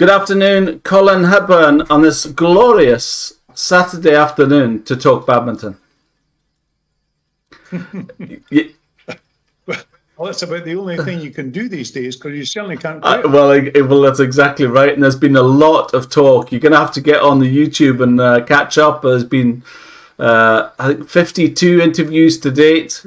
Good afternoon, Colin Hepburn, on this glorious Saturday afternoon to talk badminton. Well, that's about the only thing you can do these days, because you certainly can't Well, quit. that's exactly right. And there's been a lot of talk. You're going to have to get on the YouTube and catch up. There's been, I think, 52 interviews to date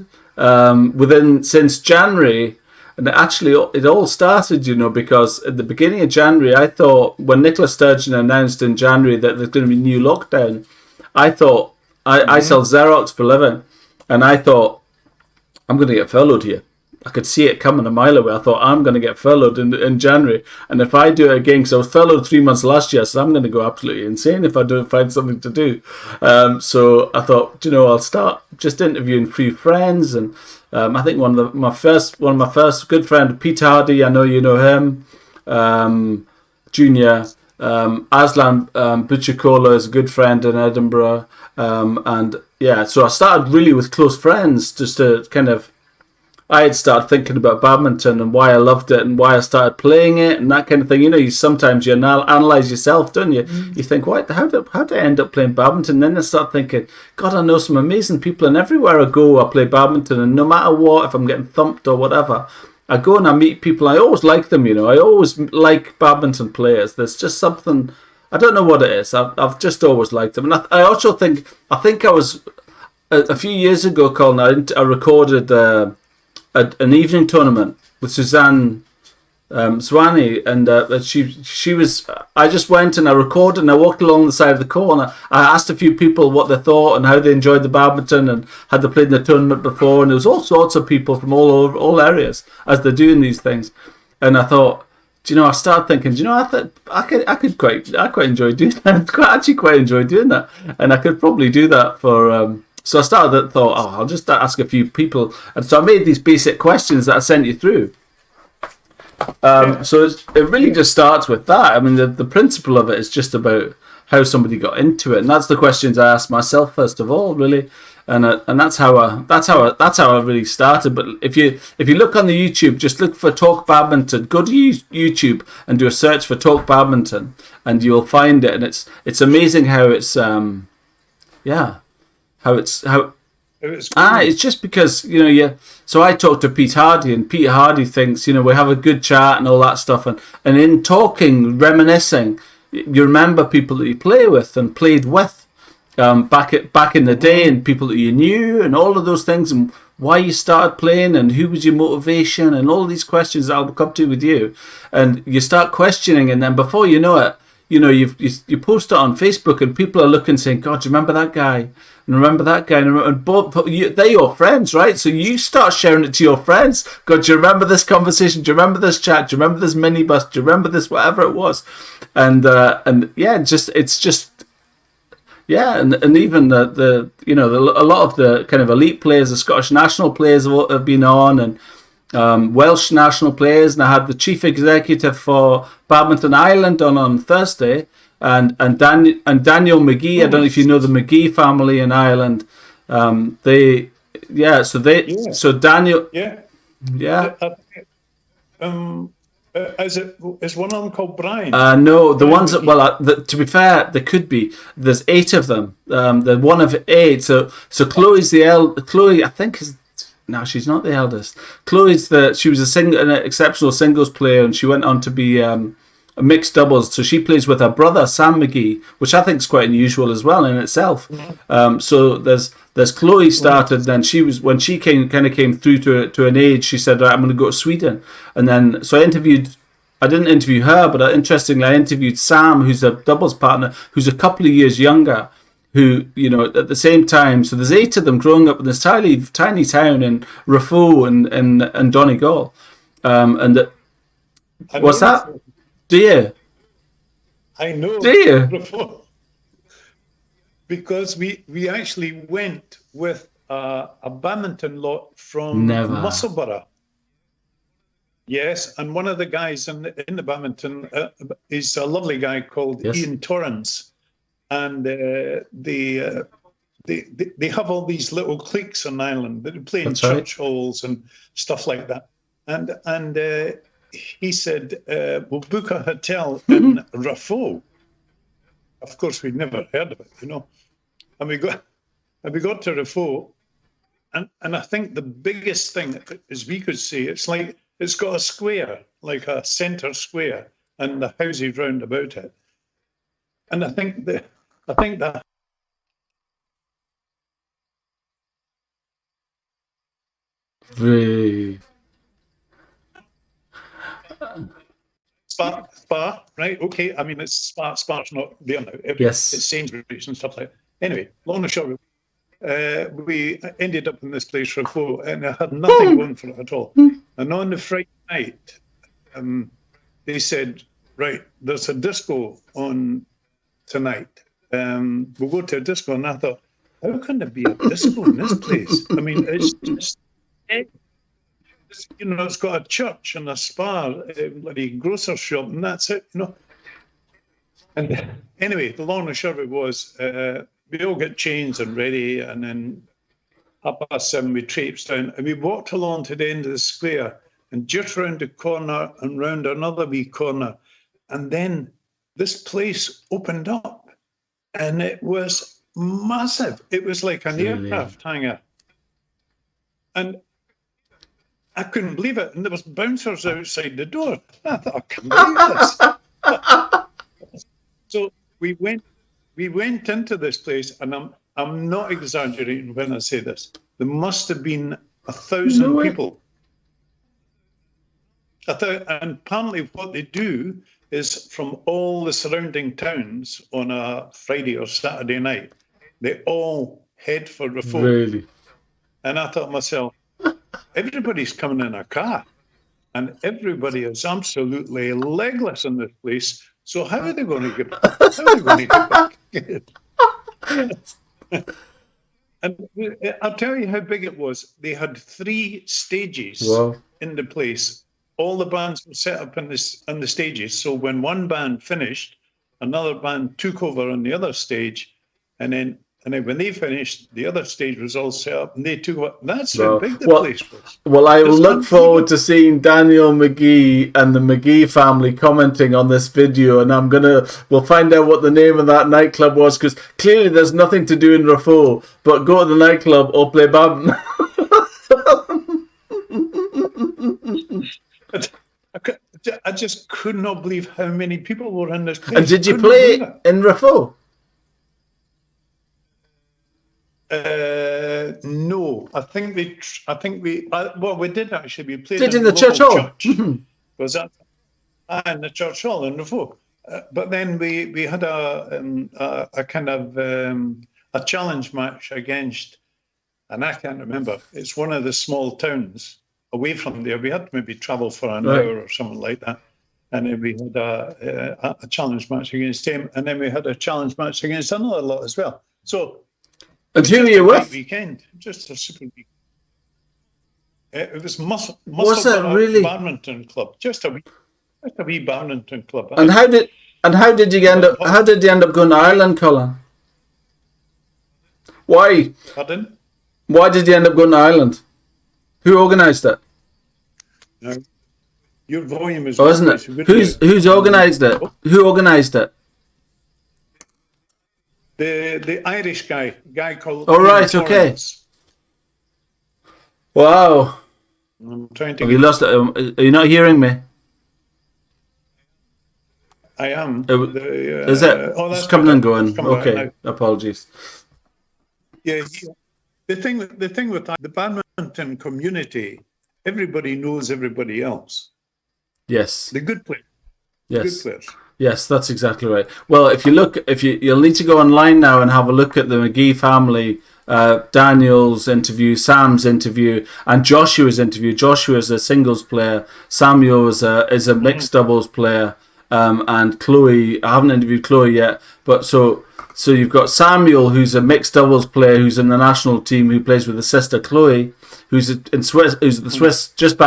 since January. And actually, it all started, because at the beginning of January, I thought, when Nicola Sturgeon announced in January that there's going to be a new lockdown, I thought, I sell Xerox for a living, and I thought, I'm going to get furloughed here. I could see it coming a mile away. I thought, I'm going to get furloughed in January. And if I do it again, because I was furloughed 3 months last year, so I'm going to go absolutely insane if I don't find something to do. So I thought, I'll start just interviewing few friends. And I think one of my first good friend, Peter Hardy, I know you know him, Junior. Aslan Buccicola is a good friend in Edinburgh. So I started really with close friends just to kind of, I had started thinking about badminton and why I loved it and why I started playing it and that kind of thing. You sometimes you analyse yourself, don't you? You think, how did I end up playing badminton? And then I start thinking, God, I know some amazing people, and everywhere I go, I play badminton, and no matter what, if I'm getting thumped or whatever, I go and I meet people. I always like them, I always like badminton players. There's just something, I don't know what it is. I've just always liked them. And I also think I was, a few years ago, Colin, I recorded an evening tournament with Suzanne Zwane, and she was. I just went and I recorded, and I walked along the side of the court, and I asked a few people what they thought and how they enjoyed the badminton and had they played in the tournament before, and there was all sorts of people from all areas as they're doing these things, and I thought, I started thinking, I thought I quite enjoy doing that. Quite enjoy doing that, and I could probably do that for. So I thought, I'll just ask a few people. And so I made these basic questions that I sent you through. So it really just starts with that. I mean, the principle of it is just about how somebody got into it. And that's the questions I asked myself first of all, really. And that's how I really started. But if you look on the YouTube, just look for Talk Badminton. Go to YouTube and do a search for Talk Badminton, and you'll find it. And it's amazing how it's it's just because so I talked to Pete Hardy, and Pete Hardy thinks we have a good chat and all that stuff, and in talking, reminiscing, you remember people that you play with and played with back in the day, and people that you knew, and all of those things, and why you started playing, and who was your motivation, and all these questions that I'll come to with you, and you start questioning, and then before you know it, you post it on Facebook, and people are looking, saying, God, do you remember that guy? And remember that guy? And they're your friends, right? So you start sharing it to your friends. God, do you remember this conversation? Do you remember this chat? Do you remember this minibus? Do you remember this whatever it was? And even a lot of the kind of elite players, the Scottish national players have been on, and Welsh national players, and I had the chief executive for Badminton Ireland on Thursday, and Daniel McGee. I don't know if you know the McGee family in Ireland. Daniel. Is one of them called Brian? No, the ones that, to be fair, there could be. There's 8 of them. They're one of 8. So Chloe's Chloe, I think is. No, she's not the eldest. She was an exceptional singles player, and she went on to be a mixed doubles. So she plays with her brother Sam McGee, which I think is quite unusual as well in itself. So there's Chloe started. Then when she came through to an age, she said, right, I'm going to go to Sweden, and then so I didn't interview her, but interestingly, I interviewed Sam, who's a doubles partner, who's a couple of years younger. Who, at the same time, so there's 8 of them growing up in this tiny town in Raphoe and Donegal. What's that? Do you? I know. Do you? Raphoe. Because we actually went with a badminton lot from Musselburgh. Yes, and one of the guys in the badminton is a lovely guy called Ian Torrance. And they have all these little cliques on Ireland that play in church halls and stuff like that. And he said, we'll book a hotel in Raphoe. Of course, we'd never heard of it, you know. And we got to Raphoe, and I think the biggest thing, as we could see, it's like it's got a square, like a centre square, and the houses round about it. And I think that Really? Spa, right? Okay. I mean, it's Spar's not there now. Yes. It's Sainsbury's and stuff like that. Anyway, long and short, we ended up in this place, Raphoe, and it had nothing going for it at all. And on the Friday night, they said, right, there's a disco on tonight. We'll go to a disco. And I thought, how can there be a disco in this place? I mean, it's just, you know, it's got a church and a spa, a grocer shop, and that's it, you know. And anyway, the long and short of it was, we all get changed and ready, and then 7:30 we traipsed down, and we walked along to the end of the square, and just round the corner and round another wee corner, and then this place opened up, and it was massive. It was like an aircraft hangar, and I couldn't believe it. And there was bouncers outside the door. I thought, I can't believe this. So we went into this place, and I'm not exaggerating when I say this. There must have been 1,000 people. And apparently what they do is from all the surrounding towns on a Friday or Saturday night, they all head for Raphoe. Really? And I thought to myself, everybody's coming in a car, and everybody is absolutely legless in this place. So how are they going to get back? And I'll tell you how big it was. They had 3 stages in the place. All the bands were set up on the stages. So when one band finished, another band took over on the other stage, and then when they finished, the other stage was all set up, and they took over. That's how big the place was. Well, I will look forward to seeing Daniel McGee and the McGee family commenting on this video, and we'll find out what the name of that nightclub was, because clearly there's nothing to do in Raphoe but go to the nightclub or play badminton. I just could not believe how many people were in this place. And did you play in Raphoe? No, I think we did actually. We played in the church hall. Was that in the church hall in Raphoe? But then we had a kind of a challenge match against, and I can't remember. It's one of the small towns away from there. We had to maybe travel for an hour or something like that. And then we had a challenge match against him, and then we had a challenge match against another lot as well. So. And who were you with? Weekend, just a super weekend. It was Muscle Badminton Club, just a wee badminton club. And how did you end up? How did you end up going to Ireland, Colin? Why? Pardon? Why did you end up going to Ireland? Who organised it? No, your volume is. Oh, isn't it? Who's organised it? Who organised it? The Irish guy called. Oh right, okay. Wow. I'm trying to. Have you lost it? Are you not hearing me? I am. Is it? It's coming and going. Okay, apologies. Yeah, the thing with the badminton community, everybody knows everybody else. Yes. The good players. Yes. Good players. Yes, that's exactly right. Well, you'll need to go online now and have a look at the McGee family, Daniel's interview, Sam's interview, and Joshua's interview. Joshua is a singles player. Samuel is a mixed doubles player, and Chloe. I haven't interviewed Chloe yet, but so you've got Samuel, who's a mixed doubles player, who's in the national team, who plays with his sister Chloe, who's in Swiss, who's the Swiss, just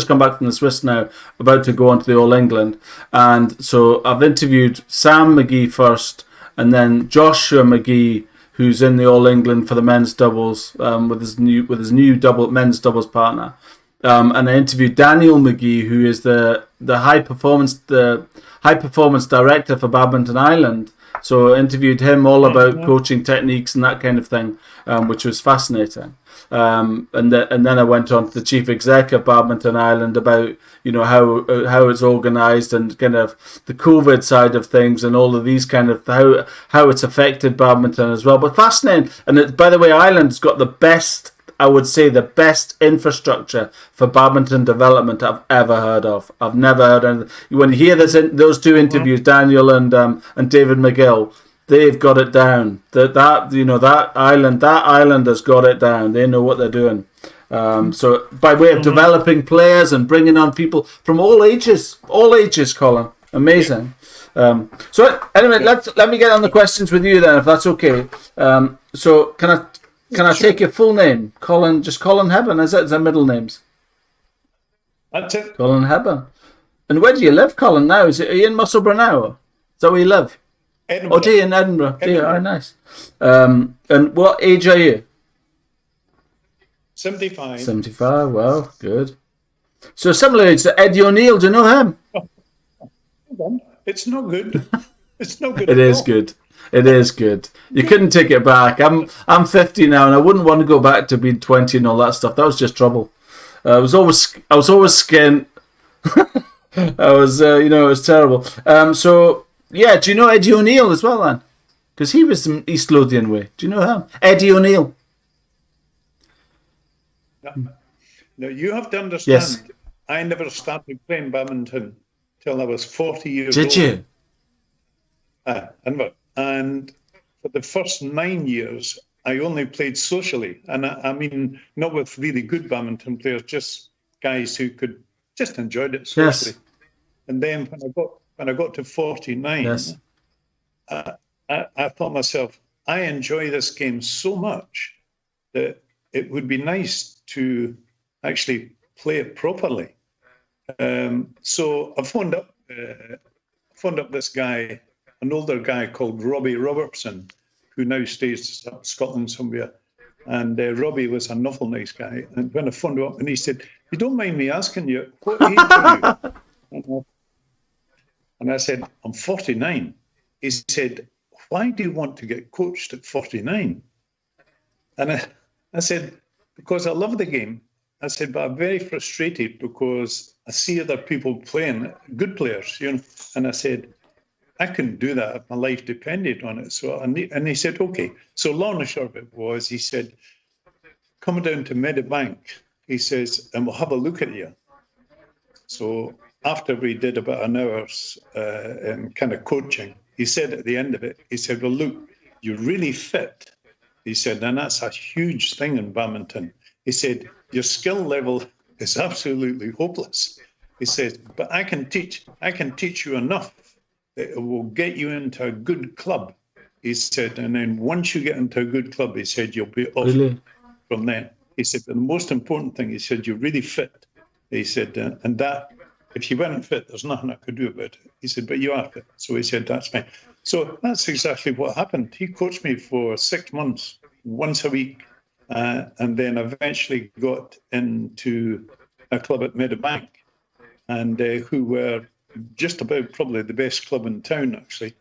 come back from the Swiss now, about to go on to the All England. And so I've interviewed Sam McGee first, and then Joshua McGee, who's in the All England for the men's doubles, with his new men's doubles partner. and I interviewed Daniel McGee, who is the high performance director for Badminton Ireland. So I interviewed him all about coaching techniques and that kind of thing, which was fascinating. And then I went on to the chief exec of Badminton Ireland about how it's organised and kind of the COVID side of things and all of these kind of how it's affected badminton as well. But fascinating. And by the way, Ireland's got the best infrastructure for badminton development I've ever heard of. I've never heard anything. When you hear those two interviews, Daniel and David McGill, they've got it down. That island has got it down. They know what they're doing. So by way of developing players and bringing on people from all ages, Colin, amazing. So anyway, let me get on the questions with you then, if that's okay. So can I take your full name? Just Colin Hepburn, is that middle names? That's it. Colin Hepburn. And where do you live, Colin, now? Are you in Musselburgh now? Is that where you live? Edinburgh. Oh, do you in Edinburgh? Oh, nice. And what age are you? 75. 75, wow, good. So similar age to Eddie O'Neill, do you know him? It's not good. It's no good. It is good. It is good. You couldn't take it back. I'm 50 now, and I wouldn't want to go back to being 20 and all that stuff. That was just trouble. I was always skint. It was terrible. So yeah, do you know Eddie O'Neill as well then? Because he was from East Lothian way. Do you know him? Eddie O'Neill. No, you have to understand. Yes. I never started playing badminton till I was 40 years old. Did you? And for the first 9 years, I only played socially. And I mean, not with really good badminton players, just guys who could just enjoyed it socially. Yes. And then when I got to 49, yes. I thought myself, I enjoy this game so much that it would be nice to actually play it properly. So I phoned up this guy, an older guy called Robbie Robertson, who now stays up Scotland somewhere. And Robbie was a awful nice guy. And when I phoned him up, and he said, "You don't mind me asking you, what age are you?" And I said, "I'm 49. He said, "Why do you want to get coached at 49? And I said, "Because I love the game." I said, "But I'm very frustrated because I see other people playing, good players, And I said, "I couldn't do that if my life depended on it." And he said, "Okay." So long and short of it was, he said, "Come down to Meadowbank," he says, "and we'll have a look at you." So after we did about an hour's kind of coaching, he said at the end of it, he said, "Well, look, you're really fit." He said, "And that's a huge thing in badminton." He said, "Your skill level is absolutely hopeless." He said, "But I can teach you enough that it will get you into a good club." He said, "And then once you get into a good club," he said, "you'll be off from there." He said, "The most important thing," he said, "you're really fit." He said, "And that, if you weren't fit, there's nothing I could do about it." He said, "But you are fit." So he said, "That's fine." So that's exactly what happened. He coached me for 6 months, once a week, and then eventually got into a club at Meadowbank, and who were just about probably the best club in town, actually.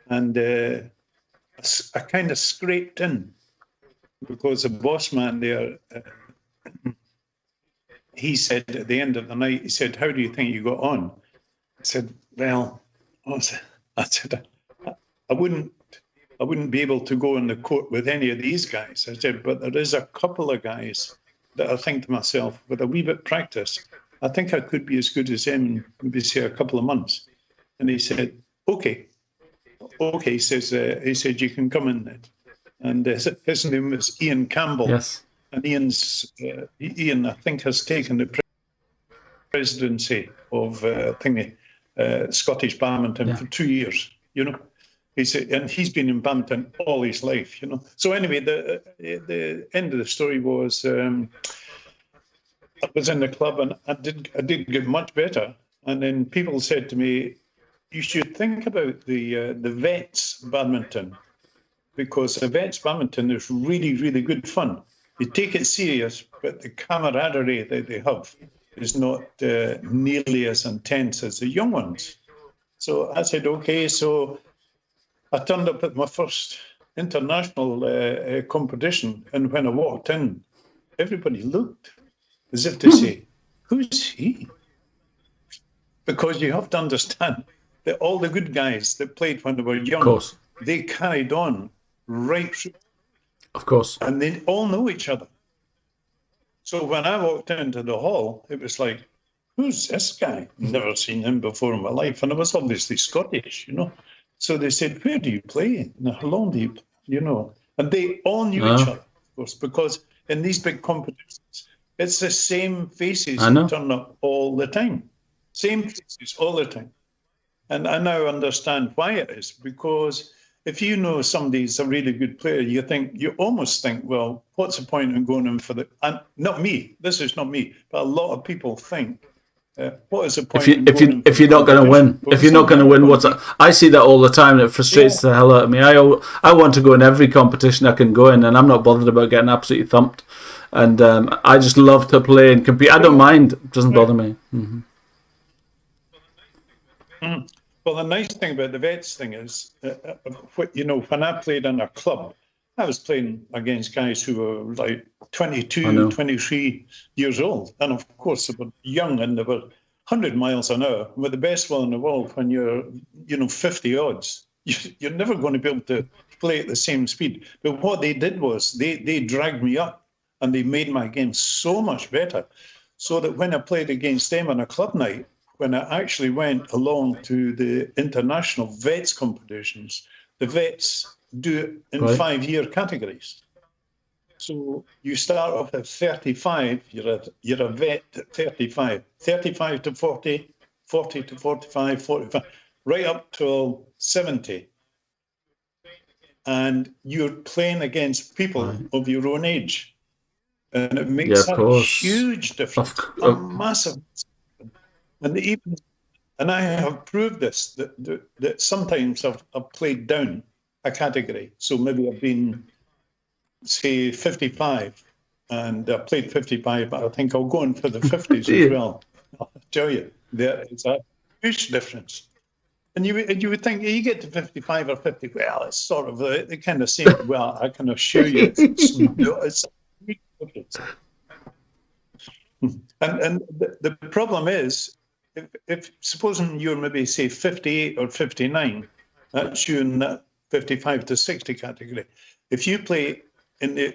And I kind of scraped in because the boss man there, he said at the end of the night, he said, "How do you think you got on?" I said, "Well," I said, I wouldn't be able to go in the court with any of these guys. I said, "But there is a couple of guys that I think to myself, with a wee bit of practice, I think I could be as good as him in maybe say a couple of months." And he said, "Okay." He said, "You can come in then." And his name was Ian Campbell. Yes. And Ian, I think, has taken the presidency of Scottish badminton for 2 years, He said, and he's been in badminton all his life, So anyway, the end of the story was I was in the club and I did get much better. And then people said to me, "You should think about the vets badminton, because the vets badminton is really, really good fun." they take it serious, but the camaraderie that they have is not nearly as intense as the young ones. So I said, okay. So I turned up at my first international competition, and when I walked in, everybody looked as if to say, who's he? Because you have to understand that all the good guys that played when they were young, Of course. they carried on right through, Of course. and they all know each other. So when I walked into the hall, it was like, who's this guy? Never seen him before in my life. And I was obviously Scottish, So they said, where do you play? And how long do you play? And they all knew each other, of course, because in these big competitions, it's the same faces that turn up all the time. Same faces all the time. And I now understand why it is, because if you know somebody's a really good player, you almost think, well, what's the point in going in for the? And not me. This is not me, but a lot of people think, what is the point? If you're not going to win, if you're not going to win, I see that all the time. It frustrates the hell out of me. I want to go in every competition I can go in, and I'm not bothered about getting absolutely thumped. And I just love to play and compete. I don't mind. It doesn't bother me. Mm-hmm. Well, the nice thing about the vets thing is, when I played in a club, I was playing against guys who were like 22, 23 years old. And of course, they were young and they were 100 miles an hour. With the best one in the world, when you're, 50 odds, you're never going to be able to play at the same speed. But what they did was they dragged me up and they made my game so much better. So that when I played against them on a club night, when I actually went along to the international vets competitions, the vets do it in 5-year categories. So you start off at 35, you're a vet at 35, 35 to 40, 40 to 45, 45, right up to 70. And you're playing against people of your own age. And it makes a huge difference, a massive. And I have proved this, that sometimes I've played down a category. So maybe I've been, say, 55, and I played 55, but I think I'll go in for the 50s as well. I'll tell you, it's a huge difference. And you would think, you get to 55 or 50, well, it's sort of the kind of same. Well, I can assure you, it's a huge difference. And the problem is, if supposing you're maybe, say, 58 or 59, that's you in that 55 to 60 category. If you play in the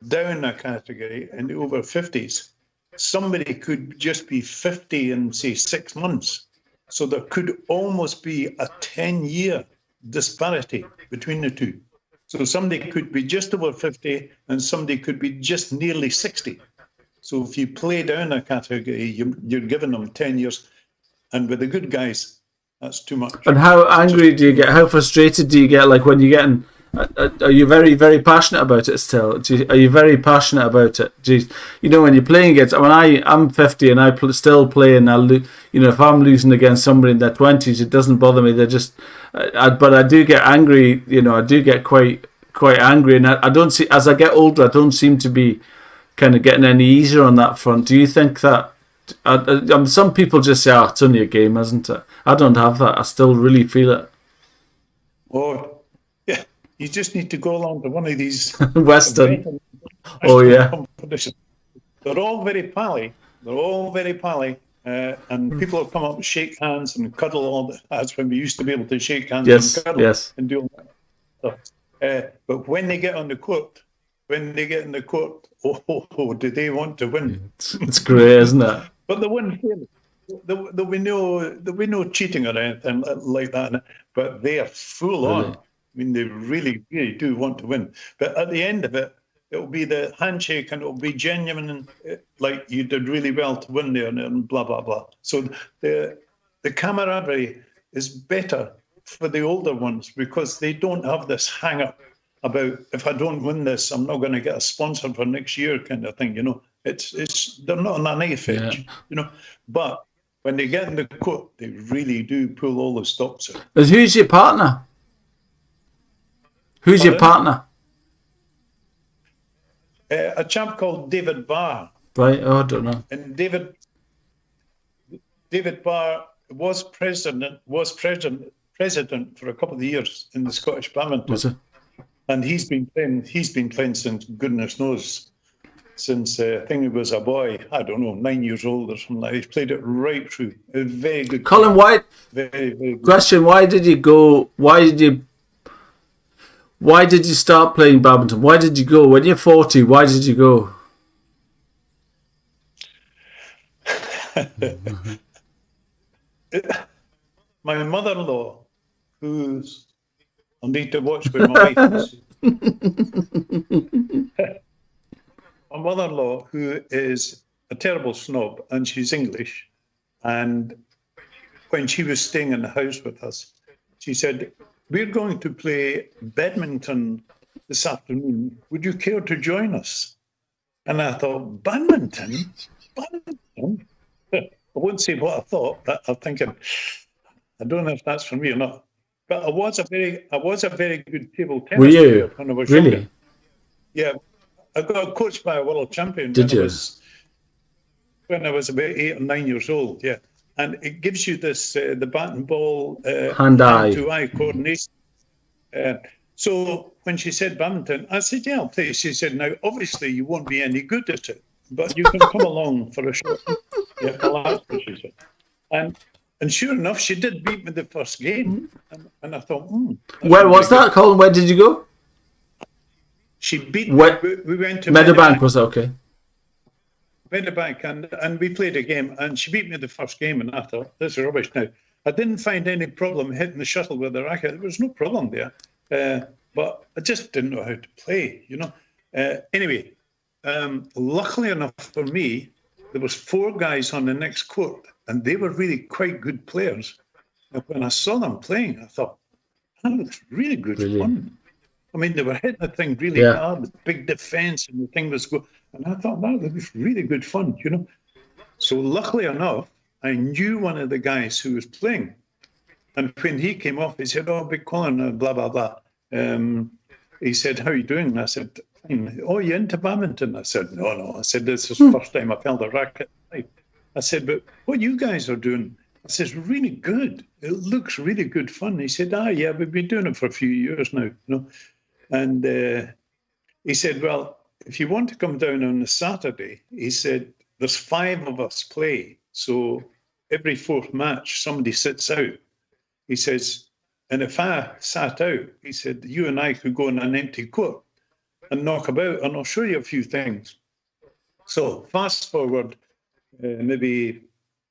down a category in the over 50s, somebody could just be 50 in, say, 6 months. So there could almost be a 10-year disparity between the two. So somebody could be just over 50 and somebody could be just nearly 60. So if you play down a category, you're giving them 10 years. And with the good guys, that's too much. And how angry do you get? How frustrated do you get? Like when you get in, are you very, very passionate about it still? Are you very passionate about it? When you're playing against, I'm 50 and I still play, and if I'm losing against somebody in their 20s, it doesn't bother me. They're just, but I do get angry. I do get quite angry, and I don't see, as I get older, I don't seem to be kind of getting any easier on that front. Do you think that? Some people just say, it's only a game, isn't it? I don't have that. I still really feel it. Oh, yeah. You just need to go along to one of these Western. Oh, yeah. Competitions. They're all very pally. And people will come up and shake hands and cuddle all that. That's when we used to be able to shake hands and cuddle and do all that stuff. But when they get on the court, do they want to win? It's great, isn't it? But they win fairly. There'll be no cheating or anything like that. But they are full on. I mean, they really, really do want to win. But at the end of it, it'll be the handshake and it'll be genuine, and like you did really well to win there, and blah blah blah. So the camaraderie is better for the older ones because they don't have this hang up about, if I don't win this, I'm not going to get a sponsor for next year, kind of thing. It's they're not on a knife edge, But when they get in the court, they really do pull all the stops out. Who's your partner? Who's your partner? A chap called David Barr. Right? Oh, I don't know. And David Barr was president for a couple of years in the Scottish Badminton. Was it? And he's been playing since goodness knows, since I think he was a boy, I don't know, 9 years old or something like that. He's played it right through. A very good. Colin, why? Very, very good. Question: why did you go? Why did you start playing badminton? Why did you go when you're 40? Why did you go? My mother-in-law, who's I need to watch with my wife. My mother-in-law, who is a terrible snob, and she's English, and when she was staying in the house with us, she said, "We're going to play badminton this afternoon. Would you care to join us?" And I thought, badminton? Badminton? I wouldn't say what I thought, but I'm thinking, I don't know if that's for me or not. But I was a very good table tennis player when I was younger. Yeah, I got coached by a world champion when I was about 8 or 9 years old. Yeah, and it gives you this the bat and ball hand-to-eye coordination. So when she said badminton, I said, "Yeah, I'll play." She said, "Now, obviously, you won't be any good at it, but you can come along for a short." Yeah, that's what she said. And sure enough, she did beat me the first game. And I thought, where was that, Colin? Where did you go? She beat me. We went to Meadowbank, was that okay? Meadowbank, and we played a game, and she beat me the first game, and I thought, this is rubbish. Now, I didn't find any problem hitting the shuttle with the racket. There was no problem there. But I just didn't know how to play, you know. Anyway, luckily enough for me, there was 4 guys on the next court, and they were really quite good players. And when I saw them playing, I thought, that looks really good fun. I mean, they were hitting the thing really hard, with big defense, and the thing was good. And I thought, that looks really good fun, you know. So luckily enough, I knew one of the guys who was playing. And when he came off, he said, "Oh, Big Colin, blah, blah, blah." He said, "How are you doing?" And I said, "Fine." "Oh, you into badminton?" I said, No. I said, "This is the first time I've held a racket." I said, "But what you guys are doing," I said, "really good. It looks really good fun." He said, "Yeah, we've been doing it for a few years now, you know." And he said, "Well, if you want to come down on a Saturday," he said, "there's 5 of us play. So every 4th match, somebody sits out." He says, "And if I sat out," he said, "you and I could go on an empty court and knock about, and I'll show you a few things." So fast forward maybe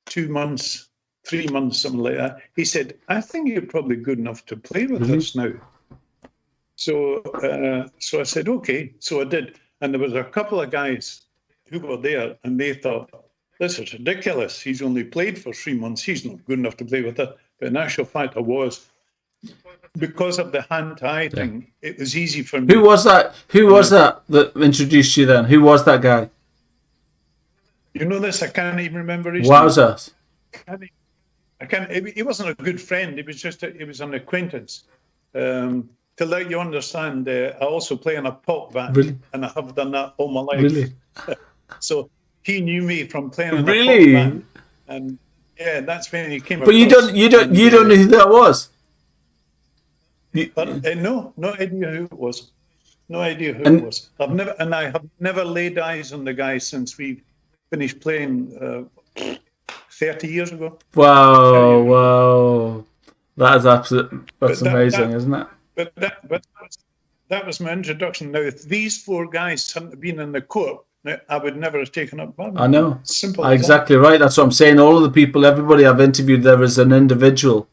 2 months, 3 months, something like that. He said, "I think you're probably good enough to play with us now." So I said, "Okay." So I did. And there was a couple of guys who were there, and they thought, "This is ridiculous. He's only played for 3 months. He's not good enough to play with us." But in actual fact, I was. Because of the hand-to-eye thing, it was easy for me. Who was that? Who was that introduced you then? Who was that guy? You know this? I can't even remember his name. Wowzers. I can't. He wasn't a good friend. He was an acquaintance. To let you understand, I also play in a pop band, and I have done that all my life. Really? So he knew me from playing in a pop band, and yeah, that's when he came. But you don't know who that was. But no idea who it was. No idea who it was. I have never laid eyes on the guy since we finished playing 30 years ago. Wow. That's amazing, isn't it? But that was my introduction. Now, if these 4 guys hadn't been in the court, I would never have taken up badminton. I know. Simple. Exactly right. That's what I'm saying. All of the people, everybody I've interviewed there is an individual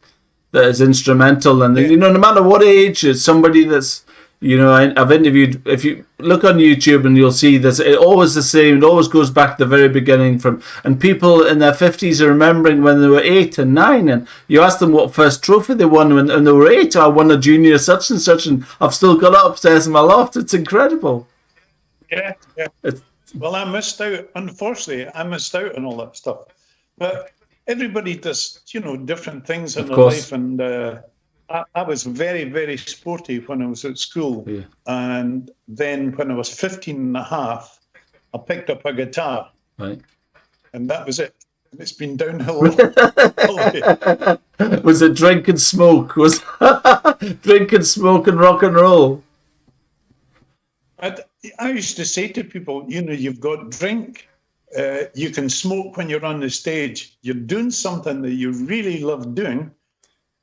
that is instrumental. And, you know, no matter what age, it's somebody that's, you know, I've interviewed, if you look on YouTube and you'll see this, it's always the same. It always goes back to the very beginning and people in their 50s are remembering when they were 8 and 9, and you ask them what first trophy they won when they were 8. I won a junior such and such, and I've still got it upstairs in my loft. It's incredible. Yeah. Well, I missed out. Unfortunately, I missed out on all that stuff. But everybody does, you know, different things in their life, and I was very, very sporty when I was at school. Yeah. And then when I was 15 and a half, I picked up a guitar. Right. And that was it. And it's been downhill all the way. Was it drink and smoke? Was drink and smoke and rock and roll? I used to say to people, you've got drink, you can smoke when you're on the stage. You're doing something that you really love doing.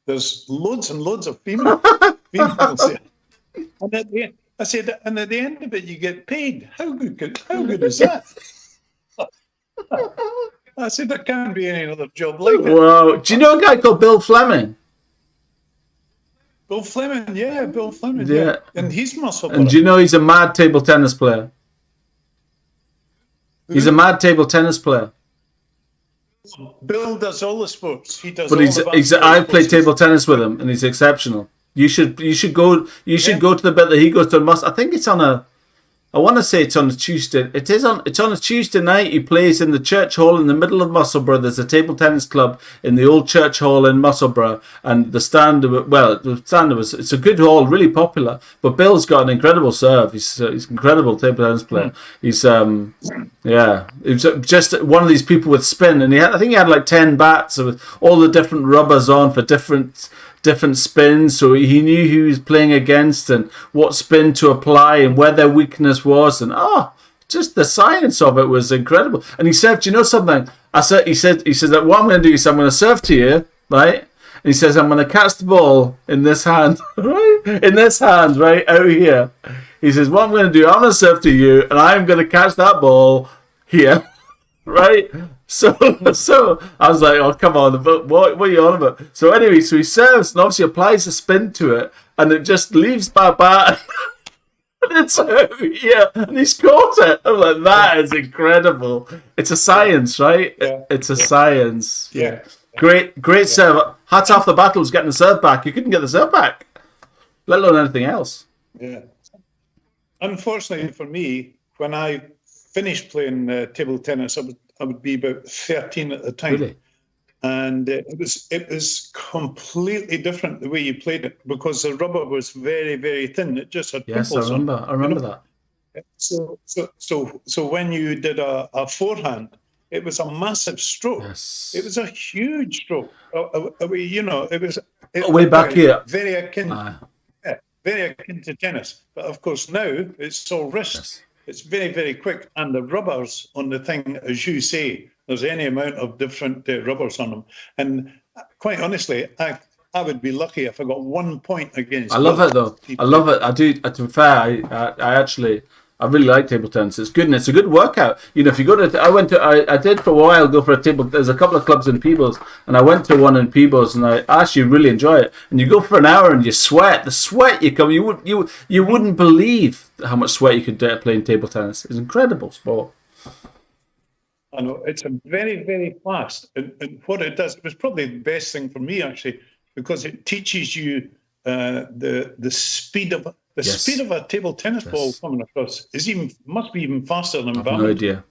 There's loads and loads of females there. And at the end, I said, and at the end of it, you get paid. How good is that? I said, there can't be any other job like it. Wow. Do you know a guy called Bill Fleming? Bill Fleming, yeah, Bill Fleming, Yeah. And he's muscle. And do you know he's a mad table tennis player? He's a mad table tennis player. Bill does all the sports. He does. But I've played table tennis with him, and he's exceptional. You should go to the bit that he goes to. I think it's on a. I want to say it's on a Tuesday. It's on a Tuesday night. He plays in the church hall in the middle of Musselburgh. There's a table tennis club in the old church hall in Musselburgh, and it's a good hall, really popular. But Bill's got an incredible serve. He's an incredible table tennis player. He's he was just one of these people with spin, and I think he had like 10 bats with all the different rubbers on for different spins, so he knew who he was playing against and what spin to apply and where their weakness was, and just the science of it was incredible. And he said, "Do you know something?" He said that what I'm going to do is I'm going to serve to you, right? And he says, "I'm going to catch the ball in this hand, right? In this hand, right out here." He says, "What I'm going to do, I'm going to serve to you, and I'm going to catch that ball here." Right? So I was like, oh, come on, what are you on about? So anyway, so he serves and obviously applies a spin to it, and it just leaves my bat. And it's out here, and he's caught it. I'm like, that is incredible. It's a science, right? Yeah. It's a science. Yeah. Great serve. Hats off the battles getting the serve back. You couldn't get the serve back, let alone anything else. Yeah. Unfortunately for me, when I finished playing table tennis, I would be about 13 at the time. Really? And it was completely different the way you played it, because the rubber was very, very thin. It just had Yes, pimples I remember that. So when you did a forehand, it was a massive stroke. Yes. It was a huge stroke. It was way back here. Very akin to tennis. But of course now it's all wrist. Yes. It's very, very quick. And the rubbers on the thing, as you say, there's any amount of different rubbers on them. And quite honestly, I would be lucky if I got 1 point against. I love it though. I love it. I do. To be fair, I really like table tennis. It's good, and it's a good workout. If you go to, I did for a while go for a table. There's a couple of clubs in Peebles, and I went to one in Peebles, and I actually really enjoy it. And you go for an hour, and you sweat. The sweat you come, you wouldn't believe how much sweat you could get playing table tennis. It's an incredible sport. I know, it's a very, very fast. And what it does, it was probably the best thing for me actually, because it teaches you the speed of speed of a table tennis ball coming across must be even faster than badminton. No idea.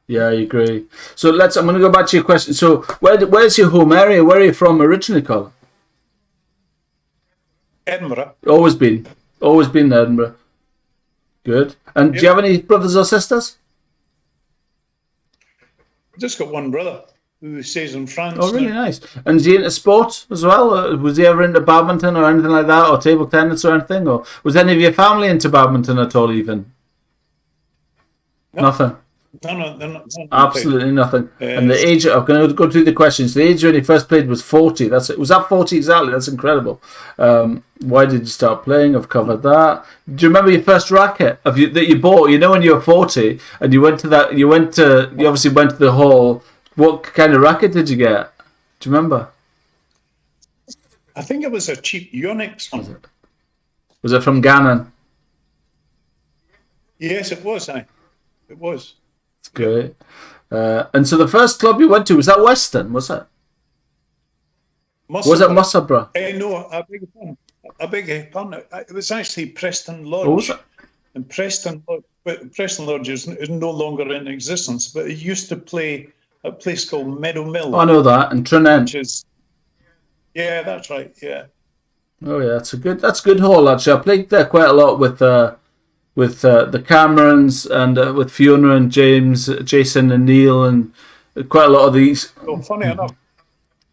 Yeah, I agree. So I'm going to go back to your question. So where's your home area? Where are you from originally, Colin? Edinburgh. Always been Edinburgh. Good. And do you have any brothers or sisters? I've just got one brother who stays in France. Oh, really nice. And is he into sport as well? Was he ever into badminton or anything like that, or table tennis or anything? Or was any of your family into badminton at all, even? No. Nothing? No, they're not. Absolutely nothing. And the age, I'm going to go through the questions. The age when he first played was 40. Was that 40 exactly? That's incredible. Why did you start playing? I've covered that. Do you remember your first racket that you bought? When you were 40 and you obviously went to the hall. What kind of racket did you get? Do you remember? I think it was a cheap Yonex one. Was it from Gannon? Yes, it was. It was. It's great. And so the first club you went to, was that Western, was it? Was it Musselburgh? No, I beg your pardon. It was actually Preston Lodge. Oh, was it? And Preston Lodge is no longer in existence, but it used to play a place called Meadow Mill. Oh, I know that, and Trinent. Yeah, that's right, yeah. Oh yeah, that's a good hall actually. I played there quite a lot with the Camerons and with Fiona and James, Jason and Neil, and quite a lot of these. So funny enough,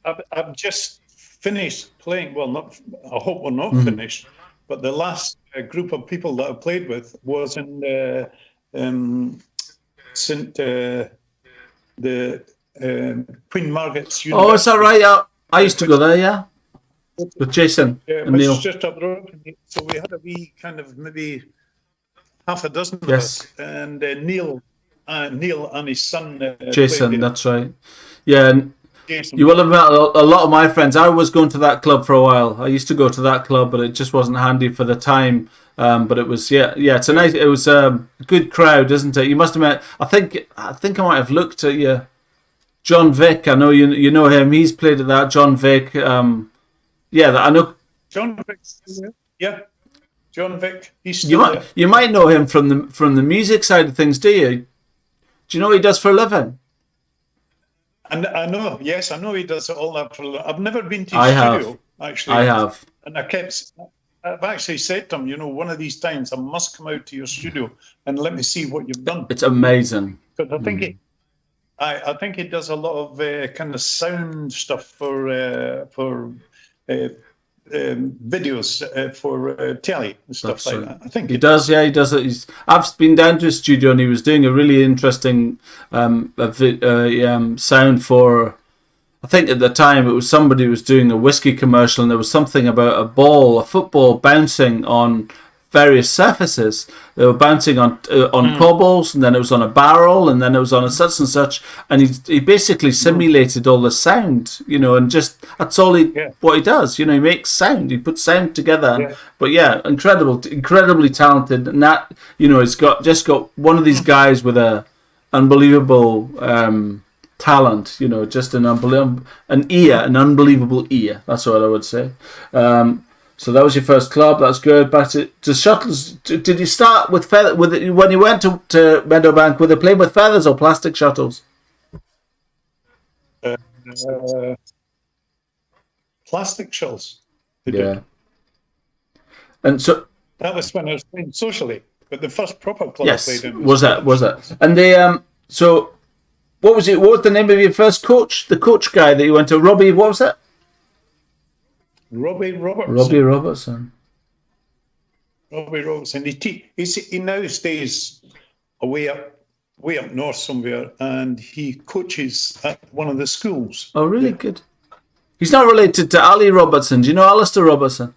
I've just finished playing. Well, not. I hope we're not finished. But the last group of people that I played with was in St. The Queen Margaret's University. Oh, is that right? I used to go there, yeah, with Jason and Which Neil. is just up the road. So we had a wee kind of maybe half a dozen of Yes. us, and Neil and his son Jason, played there. that's right. Yeah, and Jason. you will have met a lot of my friends. I was going to that club for a while. I used to go to that club, but it just wasn't handy for the time. But it was it's a nice. It was a good crowd, isn't it? You must have met. I think I might have looked at you, John Vick. I know you know him. He's played at that. John Vick. I know. John Vick. Yeah, John Vick. He's still there. You might know him from the music side of things. Do you? Do you know what he does for a living? And I know, yes, I know he does all that for. I've never been to his studio, actually. I have. And I've actually said to him, one of these times I must come out to your studio and let me see what you've done. It's amazing. Because I think I think he does a lot of kind of sound stuff for videos for telly and stuff like that. I think he does. Yeah, he does it. I've been down to his studio and he was doing a really interesting sound for. I think at the time it was somebody who was doing a whiskey commercial and there was something about a football bouncing on various surfaces. They were bouncing on cobbles, and then it was on a barrel, and then it was on a such and such. And he basically simulated all the sound, and just that's all what he does. He makes sound. He puts sound together. Yeah. But yeah, incredibly talented. And that he's got one of these guys with a unbelievable talent. Just an unbelievable ear. That's what I would say. So that was your first club. That's good. Back to shuttles. Did you start with feather? When you went to Meadowbank, were they playing with feathers or plastic shuttles? Plastic shells. Yeah. And so that was when I was playing socially, but the first proper club I played in was that. And they so what was it? What was the name of your first coach? The coach guy that you went to, Robbie. What was that? Robbie Robertson. Robbie Robertson. He now stays way up north somewhere, and he coaches at one of the schools. Oh, really good. He's not related to Ali Robertson. Do you know Alistair Robertson?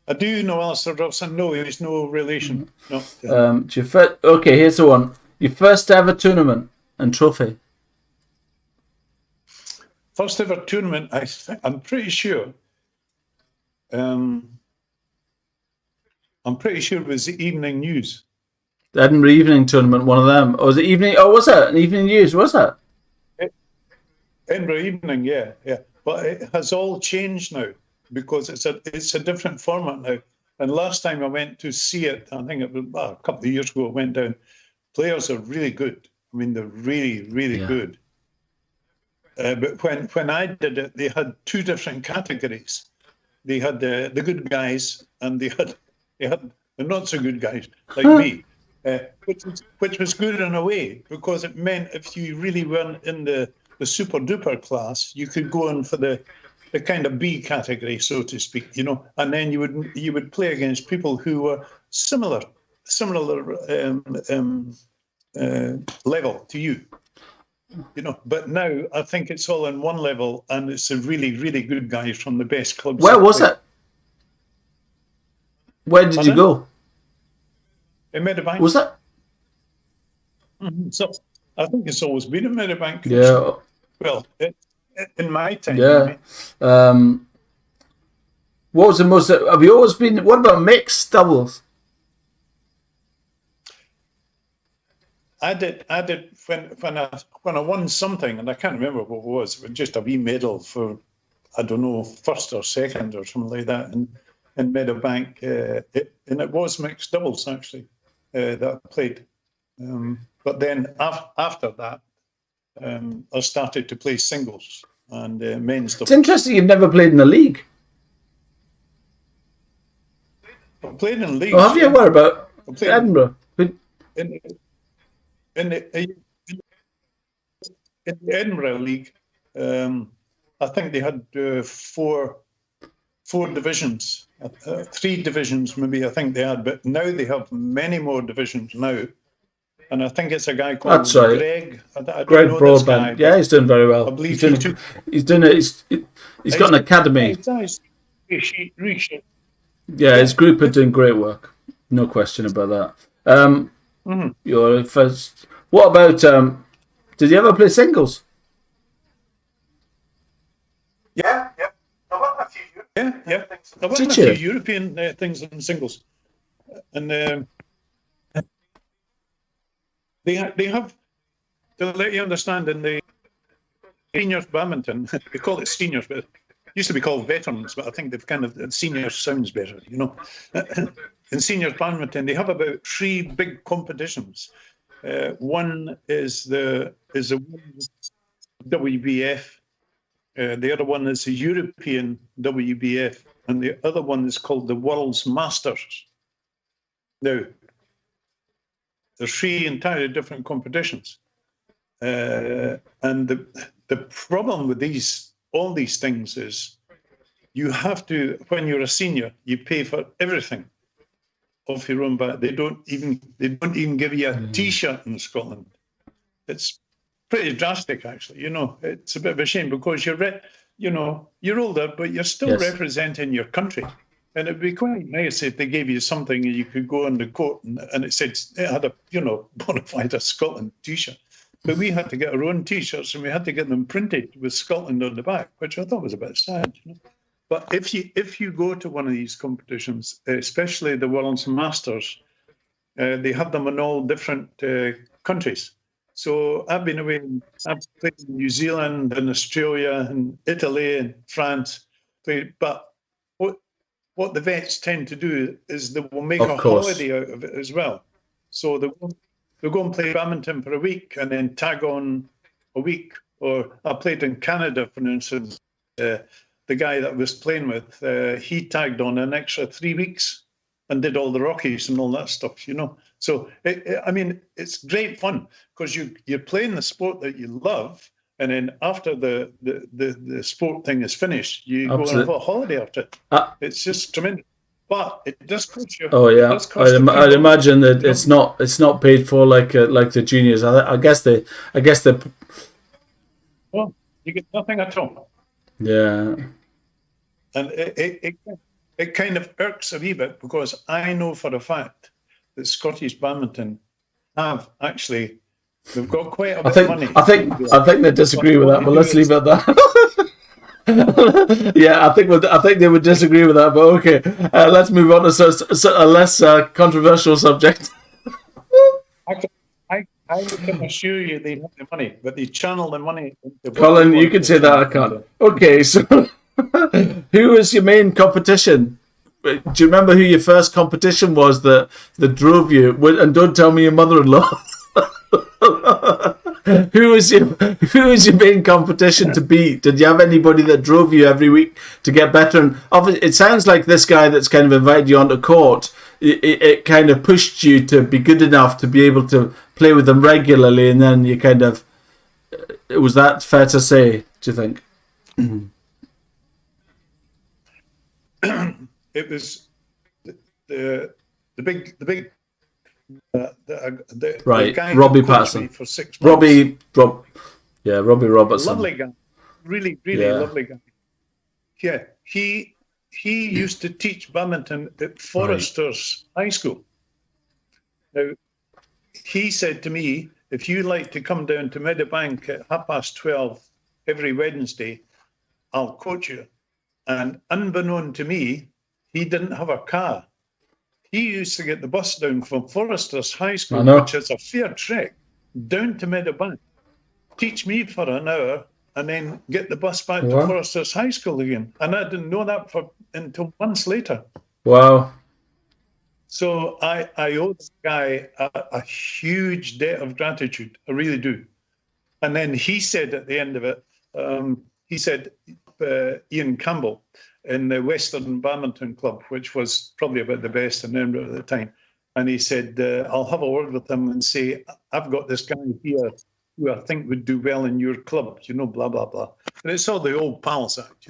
I do know Alistair Robertson. No, he's no relation. No. Okay, here's the one. Your first ever tournament and trophy. First ever tournament, I'm pretty sure. I'm pretty sure it was the Evening News. The Edinburgh Evening Tournament, one of them. Or was it Evening? Oh, was it an Evening News? Was it? Edinburgh Evening, yeah. But it has all changed now because it's a different format now. And last time I went to see it, I think it was a couple of years ago. I went down. Players are really good. I mean, they're really, really good. But when I did it, they had two different categories. They had the good guys, and they had the not so good guys like me, which was good in a way because it meant if you really weren't in the super duper class, you could go in for the kind of B category, so to speak, and then you would play against people who were similar level to you. But now I think it's all in one level, and it's a really, really good guys from the best clubs. Where was it? Where did you go? In Meadowbank. Was it? Mm-hmm. So I think it's always been in Meadowbank. Yeah. Well, in my time. Yeah. What was the most? Have you always been? What about mixed doubles? I did when I won something, and I can't remember what it was. It was just a wee medal for, I don't know, first or second or something like that in Meadowbank, and it was mixed doubles actually that I played. But then after that, I started to play singles and men's doubles. It's interesting you've never played in the league. I played in leagues. Oh, have you? What about I played Edinburgh? in, in the Edinburgh League. I think they had four divisions, 3 divisions maybe. I think they had, but now they have many more divisions now. And I think it's a guy called That's right. Greg. I don't Greg know this Broadbent. guy. Yeah, he's doing very well. I believe He's doing it. He's got an academy. Yeah, his group are doing great work. No question about that. Your first. What about? Did you ever play singles? Yeah. I won a few. Yeah. I won Did a few you? European things in singles, and they have to let you understand in the seniors badminton. They call it seniors, but it used to be called veterans. But I think they've kind of seniors sounds better, you know. In seniors badminton, they have about 3 big competitions. One is the WBF. The other one is the European WBF, and the other one is called the World's Masters. Now, there's 3 entirely different competitions, and the problem with all these things is you have to, when you're a senior, you pay for everything off your own back. They don't even give you a T-shirt in Scotland. It's pretty drastic, actually. You know, it's a bit of a shame because you're older, but you're still representing your country. And it'd be quite nice if they gave you something and you could go on the court and it said it had a bona fide Scotland T-shirt. But we had to get our own T-shirts and we had to get them printed with Scotland on the back, which I thought was a bit sad. You know? But if you go to one of these competitions, especially the World's Masters, they have them in all different countries. So I've been away. I've played in New Zealand and Australia and Italy and France. But what the vets tend to do is they will make a holiday out of it as well. So they'll go and play badminton for a week and then tag on a week. Or I played in Canada, for instance. The guy that I was playing with, he tagged on an extra 3 weeks and did all the Rockies and all that stuff, you know. So, I mean, it's great fun because you're playing the sport that you love, and then after the sport thing is finished, you go and have a holiday after it. It's just tremendous. But it does cost you. Oh yeah, I'd imagine that it's not paid for like the juniors. I guess they. Well, you get nothing at all. Yeah. And it kind of irks a wee bit because I know for a fact that Scottish badminton have actually, they've got quite a bit of money. I think they disagree with that, but let's leave it at that. Yeah, I think they would disagree with that, but okay. Let's move on to a less controversial subject. I can assure you they have the money, but they channel the money into Colin, you can say that, I can't. Okay, so who was your main competition? Do you remember who your first competition was that drove you? And don't tell me your mother-in-law. Who was your main competition to beat? Did you have anybody that drove you every week to get better? And obviously, it sounds like this guy that's kind of invited you onto court. It kind of pushed you to be good enough to be able to play with them regularly, and then you kind of. Was that fair to say? Do you think? It was the big. The guy Robbie Patterson for 6 months. Robbie Robertson. Lovely guy, really lovely guy. Yeah, he used to teach badminton at Foresters High School. Now, he said to me, if you like to come down to Meadowbank at 12:30 every Wednesday, I'll coach you. And unbeknown to me, he didn't have a car. He used to get the bus down from Foresters High School, which is a fair trek, down to Meadowbank, teach me for an hour, and then get the bus back to Foresters High School again. And I didn't know that until months later. Wow. So I owe this guy a huge debt of gratitude. I really do. And then he said at the end of it, he said, Ian Campbell, in the Western Badminton Club, which was probably about the best in Edinburgh at the time. And he said, I'll have a word with him and say, I've got this guy here who I think would do well in your club, blah, blah, blah. And it's all the old pals act,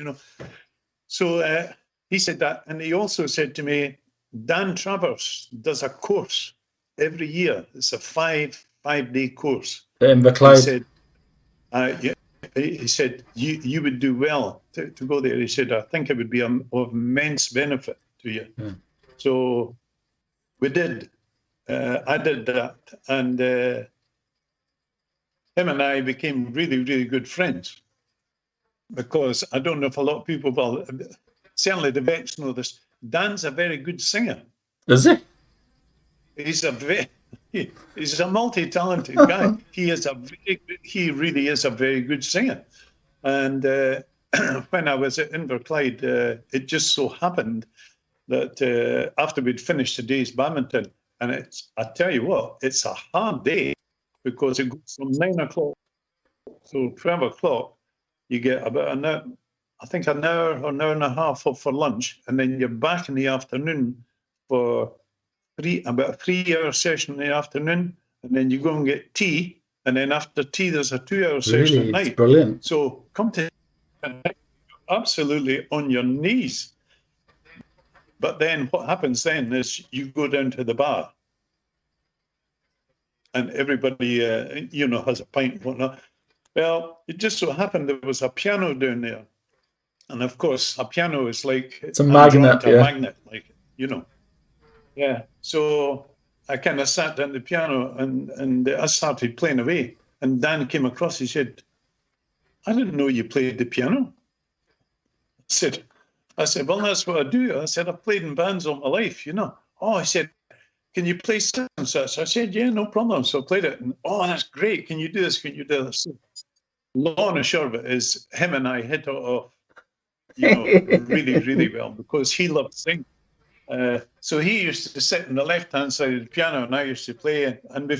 So he said that. And he also said to me, Dan Travers does a course every year. It's a five-day course. In the Clyde. He said, yeah. He said, you would do well to go there. He said, I think it would be of immense benefit to you. Yeah. So we did. I did that. And him and I became really, really good friends. Because I don't know if a lot of people, well, certainly the vets know this, Dan's a very good singer. Is he? He's a multi-talented guy. He really is a very good singer. And when I was at Inverclyde, it just so happened that after we'd finished the day's badminton, and I tell you what, it's a hard day because it goes from 9 o'clock to 12 o'clock. You get about an hour or an hour and a half off for lunch, and then you're back in the afternoon for about a 3-hour session in the afternoon, and then you go and get tea, and then after tea there's a 2-hour session at night. It's brilliant. So come to absolutely on your knees. But then what happens then is you go down to the bar, and everybody has a pint and whatnot. Well, it just so happened there was a piano down there, and of course a piano is like it's a magnet, magnet, like Yeah, so I kind of sat down the piano and I started playing away. And Dan came across, he said, I didn't know you played the piano. I said, well, that's what I do. I said, I've played in bands all my life, Oh, I said, can you play such and such? I said, yeah, no problem. So I played it. And, oh, that's great. Can you do this? Can you do this? Long and short of it is him and I hit it off, really, really well because he loved singing. So he used to sit on the left-hand side of the piano and I used to play. And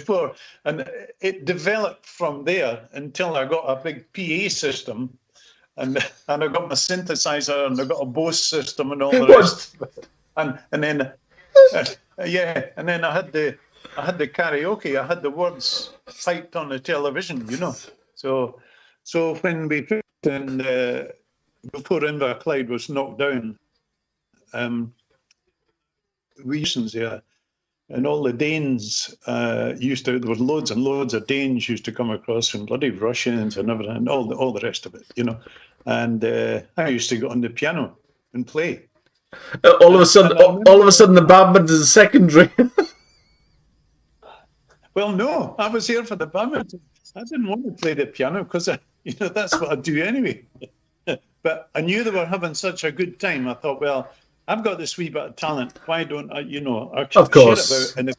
it developed from there until I got a big PA system and I got my synthesizer and I got a Bose system and all the rest. And then, and then I had the karaoke. I had the words typed on the television, So when we put in, before Inverclyde was knocked down, we used there, and all the Danes there was loads and loads of Danes used to come across and bloody Russians and everything, and all the rest of it, And I used to go on the piano and play. All of a sudden, the badminton is secondary. Well, no, I was here for the badminton. I didn't want to play the piano because that's what I do anyway. But I knew they were having such a good time. I thought, well, I've got this wee bit of talent. Why don't I, of course. Share it out? And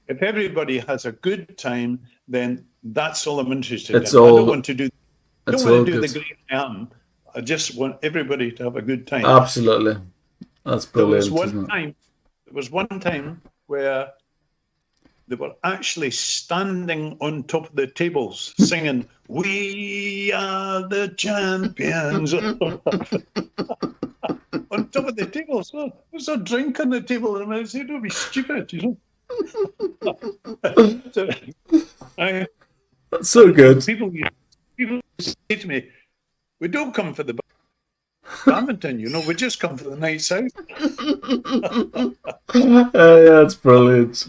if everybody has a good time, then that's all I'm interested in. I don't want to do the great I am. I just want everybody to have a good time. Absolutely. That's brilliant. There was one time where they were actually standing on top of the tables singing, "We are the champions." On top of the table. So there's a drink on the table, and I said, don't be stupid, That's so good. People say to me, we don't come for the badminton, we just come for the nights out. Yeah, that's brilliant.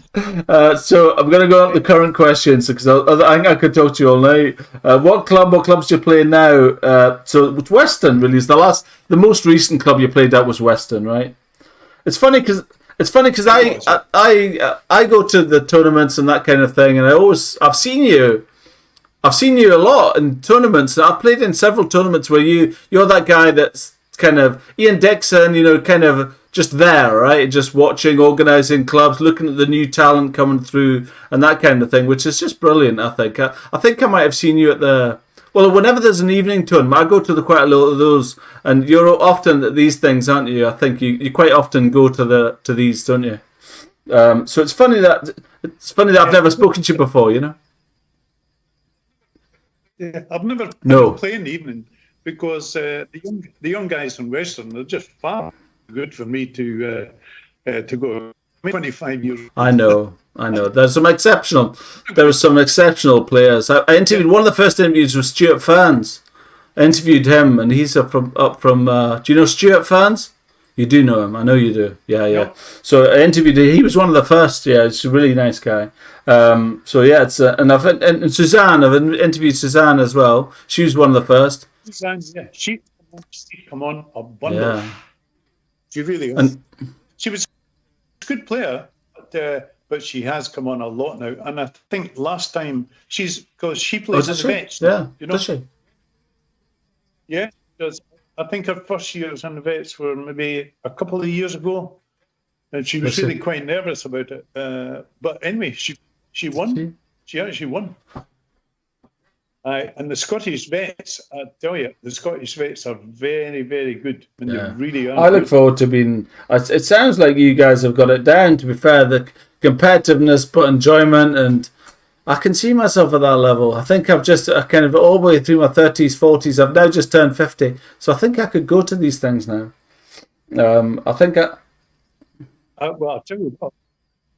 So I'm going to go up the current questions because I think I could talk to you all night. What clubs do you play now? So with Western really is the most recent club you played at was Western, right? It's funny because I go to the tournaments and that kind of thing, and I've seen you a lot in tournaments. I've played in several tournaments where you're that guy that's kind of Ian Dixon, kind of just there, right? Just watching, organising clubs, looking at the new talent coming through and that kind of thing, which is just brilliant, I think. I think I might have seen you at whenever there's an evening tournament, I go to quite a lot of those, and you're often at these things, aren't you? I think you quite often go to these, don't you? So it's funny that I've never spoken to you before, Yeah, I've never played in the evening because the young guys in Western are just far good for me to go. 25 years. I know. There were some exceptional players. I interviewed, one of the first interviews was Stuart Ferns. I interviewed him, and he's up from. Do you know Stuart Ferns? You do know him. I know you do. Yeah. So I interviewed him. He was one of the first. Yeah, he's a really nice guy. So yeah, it's and Suzanne. I've interviewed Suzanne as well. She was one of the first. Suzanne, yeah, she come on a bundle. Yeah. She really is. She was a good player, but she has come on a lot now. And I think last time because she plays in the Vets. Yeah, you know? Does she? Yeah, because I think her first years in the Vets were maybe a couple of years ago, and she was really quite nervous about it. But anyway, she won. She actually won. And the Scottish Vets, I tell you, the Scottish Vets are very, very good. And they really are. I look forward to being. It sounds like you guys have got it down. To be fair, the competitiveness, but enjoyment, and I can see myself at that level. I think I've just kind of all the way through my 30s, 40s. I've now just turned 50, so I think I could go to these things now. I think well, I'll tell you what.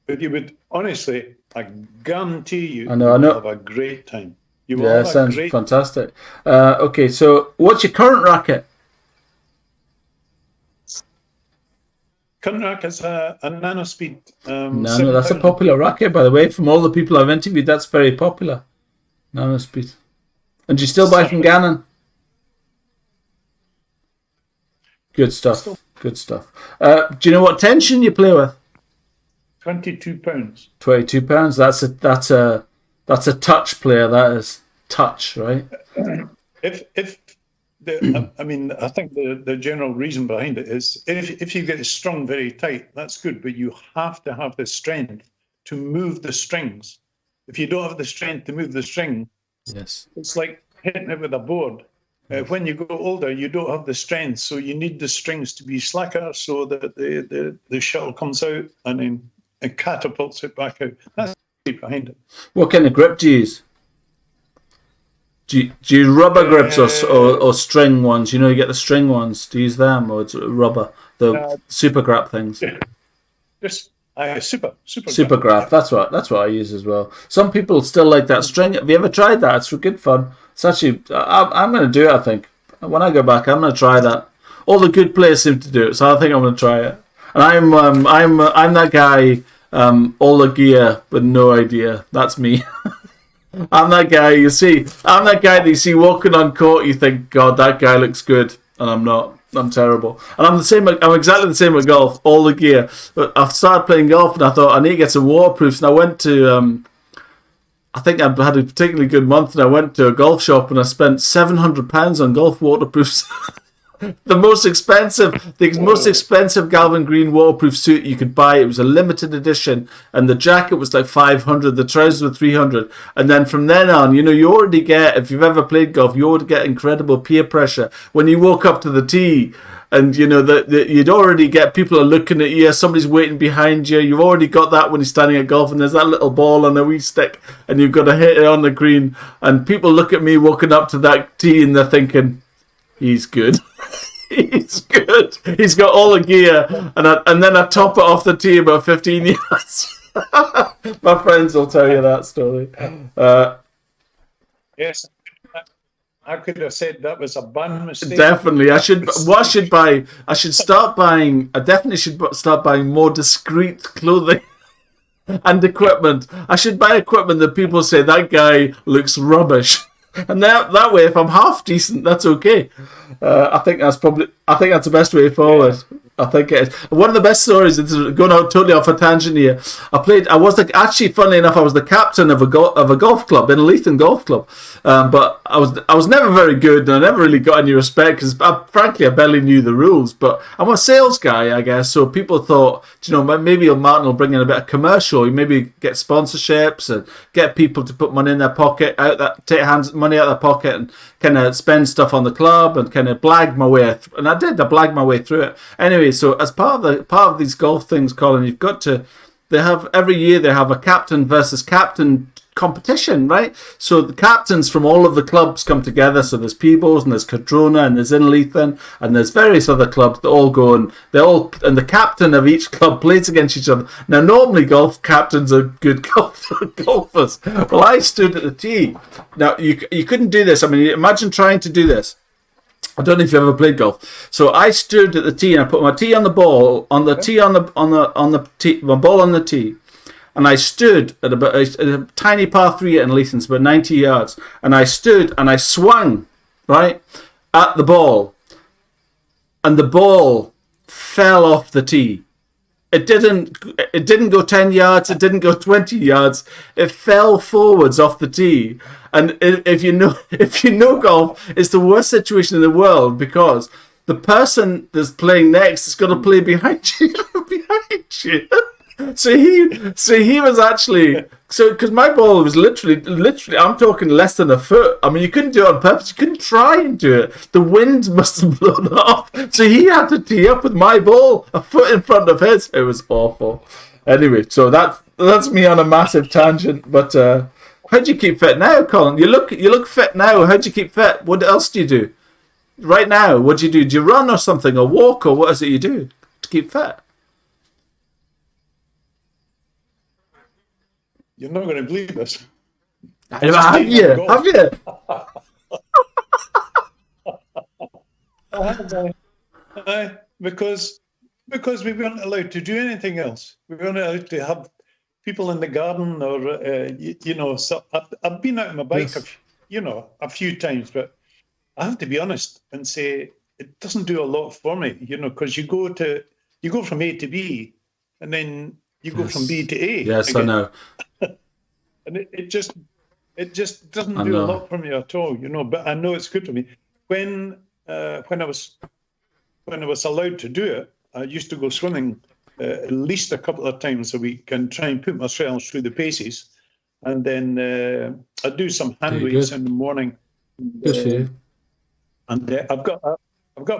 But you would honestly, I guarantee you, I know. Have a great time. Yeah, sounds fantastic. Okay, so what's your current racket? Current racket's a Nano Speed. Nano, that's a popular racket, by the way. From all the people I've interviewed, that's very popular. Nano Speed. And do you still buy from Gannon? Good stuff. Good stuff. Do you know what tension you play with? £22. £22. That's a touch player. That is touch, right? I think the general reason behind it is if you get it strung very tight, that's good, but you have to have the strength to move the strings. If you don't have the strength to move the string, yes, it's like hitting it with a board. When you go older, you don't have the strength, so you need the strings to be slacker so that the shuttle comes out and then it catapults it back out. That's behind it. What kind of grip do you use? Do you rubber grips or string ones? You know, you get the string ones. Do you use them, or it's rubber? The super grab things. Just super grab. That's what I use as well. Some people still like that string. Have you ever tried that? It's good fun. It's actually. I'm going to do it. I think when I go back, I'm going to try that. All the good players seem to do it, so I think I'm going to try it. And I'm that guy. All the gear with no idea. That's me. I'm that guy you see. I'm that guy that you see walking on court. You think, God, that guy looks good, and I'm not. I'm terrible. And I'm the same. I'm exactly the same with golf. All the gear. But I started playing golf, and I thought I need to get some waterproofs. And I went to. I think I had a particularly good month, and I went to a golf shop, and I spent £700 on golf waterproofs. The most expensive Galvin Green waterproof suit you could buy. It was a limited edition, and the jacket was like 500. The trousers were 300. And then from then on, you already get, if you've ever played golf, you already get incredible peer pressure when you walk up to the tee, and you'd already get people are looking at you. Somebody's waiting behind you. You've already got that when you're standing at golf, and there's that little ball on a wee stick, and you've got to hit it on the green. And people look at me walking up to that tee, and they're thinking, he's good. He's good. He's got all the gear, and then I top it off the tee about 15 yards. My friends will tell you that story. Yes, I could have said that was a bad mistake. Definitely, I should. What I should buy? I should start buying. I definitely should start buying more discreet clothing and equipment. I should buy equipment that people say that guy looks rubbish. And that way, if I'm half decent, that's okay. I think that's the best way forward. I think it is. One of the best stories, this is going out totally off a tangent here. Actually, funnily enough, I was the captain of a golf club, in a Leithen golf club. But I was never very good, and I never really got any respect because, frankly, I barely knew the rules. But I'm a sales guy, I guess. So people thought, maybe Martin will bring in a bit of commercial. You maybe get sponsorships and get people to put money in their pocket, take money out of their pocket, and kind of spend stuff on the club and kind of blag my way. And I did. I blagged my way through it. Anyway, so as part of these golf things, Colin, you've got to. Every year they have a captain versus captain competition, right? So the captains from all of the clubs come together. So there's Peebles and there's Cadrona and there's Inlethen and there's various other clubs that all go and the captain of each club plays against each other. Now normally golf captains are good golfers. Well, I stood at the tee. Now you couldn't do this. I mean, imagine trying to do this. I don't know if you've ever played golf. So I stood at the tee and I put my tee on the ball, on the tee on the tee, my ball on the tee, and I stood at about a tiny par 3 at Leithen's, about 90 yards, and I stood and I swung right at the ball, and the ball fell off the tee. It didn't go 10 yards. It didn't go 20 yards. It fell forwards off the tee. And if you know golf, it's the worst situation in the world because the person that's playing next is going to play behind you. So he was actually because my ball was literally I'm talking less than a foot. I mean, you couldn't do it on purpose. You couldn't try and do it. The wind must have blown it off. So he had to tee up with my ball a foot in front of his. It was awful. Anyway, so that's me on a massive tangent. But how do you keep fit now, Colin? You look fit now. How do you keep fit? What else do you do right now? What do you do? Do you run or something, or walk, or what is it you do to keep fit? You're not going to believe this. Have you? Because we weren't allowed to do anything else. We weren't allowed to have people in the garden or, so I've been out on my bike, a few times, but I have to be honest and say it doesn't do a lot for me, because you go from A to B and then you go from B to A. Yes, again. I know. And it just doesn't do a lot for me at all, but I know it's good for me. When I was allowed to do it, I used to go swimming at least a couple of times a week and try and put myself through the paces. And then I do some hand weights in the morning. Good for you. And I've got a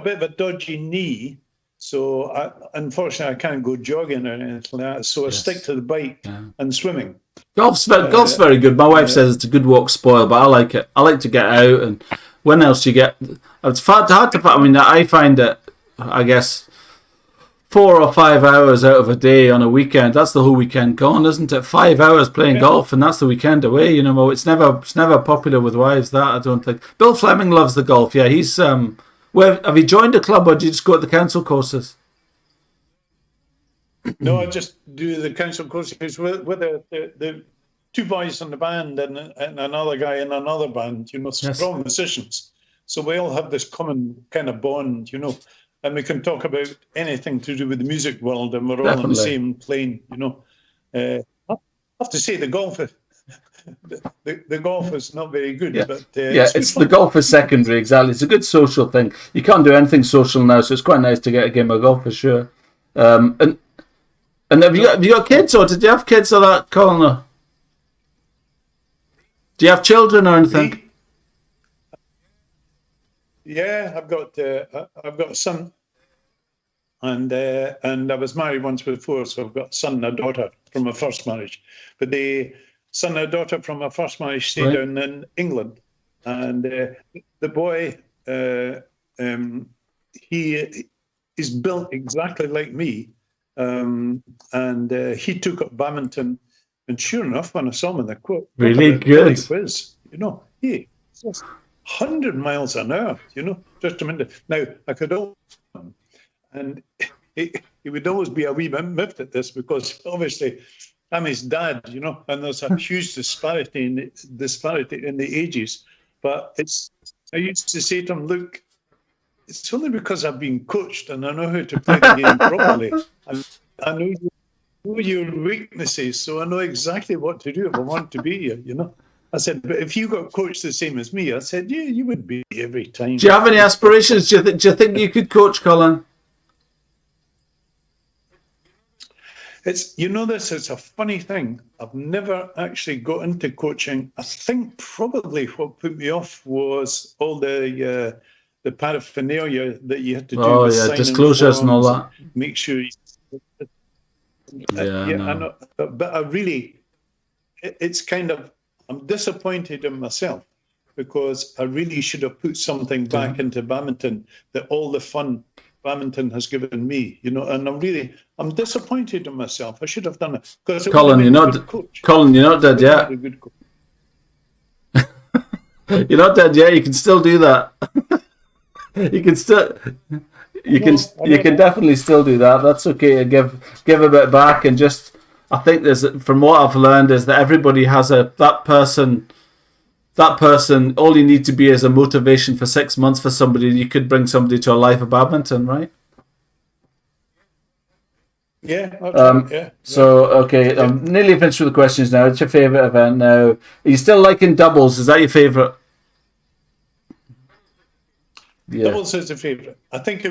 bit of a dodgy knee, so unfortunately I can't go jogging or anything like that. So I stick to the bike and swimming. Golf's very good. My wife says it's a good walk spoil, but I like it. I like to get out. And when else do you get? It's hard to find. I mean, I find that, I guess, 4 or 5 hours out of a day on a weekend, that's the whole weekend gone, isn't it? 5 hours playing golf, and that's the weekend away. It's never popular with wives, that, I don't think. Bill Fleming loves the golf. Yeah, he's have you joined a club, or do you just go to the council courses? No, I just do the council courses with the two boys in the band and another guy in another band, strong musicians. So we all have this common kind of bond, and we can talk about anything to do with the music world, and we're all on the same plane, I have to say the golf is not very good, but it's the golf is secondary, exactly. It's a good social thing. You can't do anything social now, so it's quite nice to get a game of golf for sure. And have you got kids, or did you have kids or that, Colin? Do you have children or anything? Yeah, I've got a son, and I was married once before, so I've got a son and a daughter from my first marriage. But the son and a daughter from my first marriage stayed down in England, and the boy he is built exactly like me. And he took up badminton, and sure enough, when I saw him in the quote, really good quiz, he just 100 miles an hour, just a minute. Now I could all, and he would always be a wee bit miffed at this because obviously I'm his dad, and there's a huge disparity in the ages. But I used to say to him, look, it's only because I've been coached and I know how to play the game properly. I know your weaknesses, so I know exactly what to do if I want to be you. I said, but if you got coached the same as me, I said, yeah, you would be every time. Do you have any aspirations? Do you think you could coach, Colin? It's a funny thing. I've never actually got into coaching. I think probably what put me off was all the paraphernalia that you had to do. Oh, yeah, disclosures and all that. Make sure I know. But I really, it's kind of, I'm disappointed in myself because I really should have put something back into badminton that all the fun badminton has given me, you know, and I'm disappointed in myself. I should have done it because it Colin, would have made a good coach. Colin, you're not dead yet. A good coach. You're not dead yet. You can still do that. You can still, you can definitely still do that. That's okay. Give a bit back, and just, I think from what I've learned is that everybody has that person. All you need to be is a motivation for 6 months for somebody. You could bring somebody to a life of badminton, right? Yeah. Right. Yeah. So, okay, I'm nearly finished with the questions now. What's your favourite event now? Are you still liking doubles? Is that your favourite? Yeah. Doubles is a favourite. I think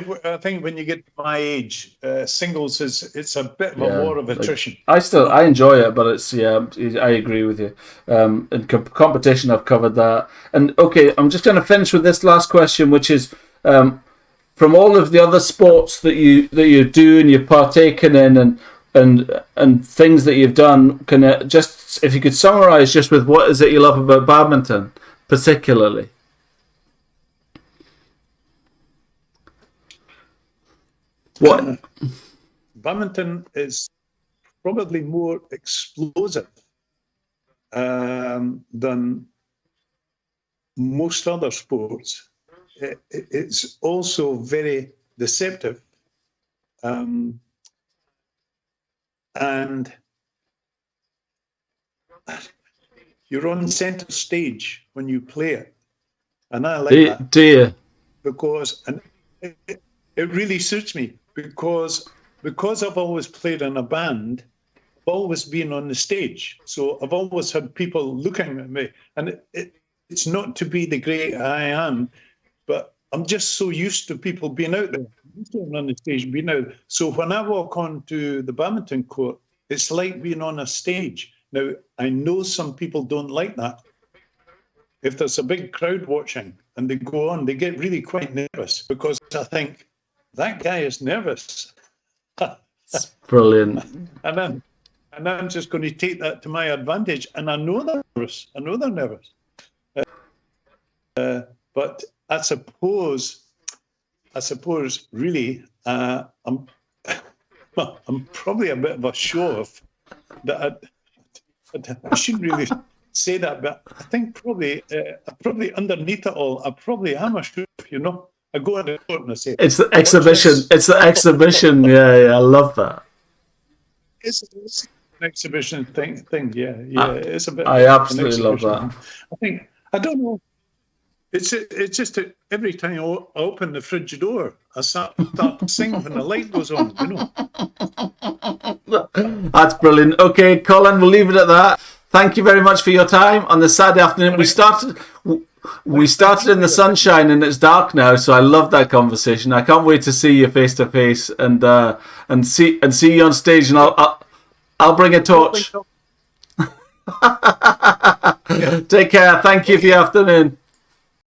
when you get to my age, singles it's a bit of a war of attrition. I enjoy it, but it's I agree with you. In competition, I've covered that. And okay, I'm just going to finish with this last question, which is from all of the other sports that you do and you've partaken in and things that you've done, just if you could summarise just with what is it you love about badminton, particularly. What? Badminton is probably more explosive than most other sports. It's also very deceptive, and you're on centre stage when you play it, and I like that. Do you? Because it really suits me. Because I've always played in a band, I've always been on the stage. So I've always had people looking at me. And it's not to be the great I am, but I'm just so used to people being out there, on the stage, being out. So when I walk onto the badminton court, it's like being on a stage. Now, I know some people don't like that. If there's a big crowd watching and they go on, they get really quite nervous because I think, that guy is nervous. It's brilliant. and I'm just going to take that to my advantage. And I know they're nervous. But I suppose, really, I'm probably a bit of a show-off. That I shouldn't really say that, but I think probably underneath it all, I probably am a show-off, you know. I go on the court and I say, it's the exhibition. It's the exhibition. Yeah, I love that. It's an exhibition thing. Yeah. It's a bit. I absolutely love that. I don't know. It's just that every time I open the fridge door, I start singing when the light goes on. You know. That's brilliant. Okay, Colin, we'll leave it at that. Thank you very much for your time on the Saturday afternoon. We started in the sunshine and it's dark now, so I love that conversation. I can't wait to see you face to face and see you on stage, and I'll bring a torch. Take care. Thank you for your afternoon.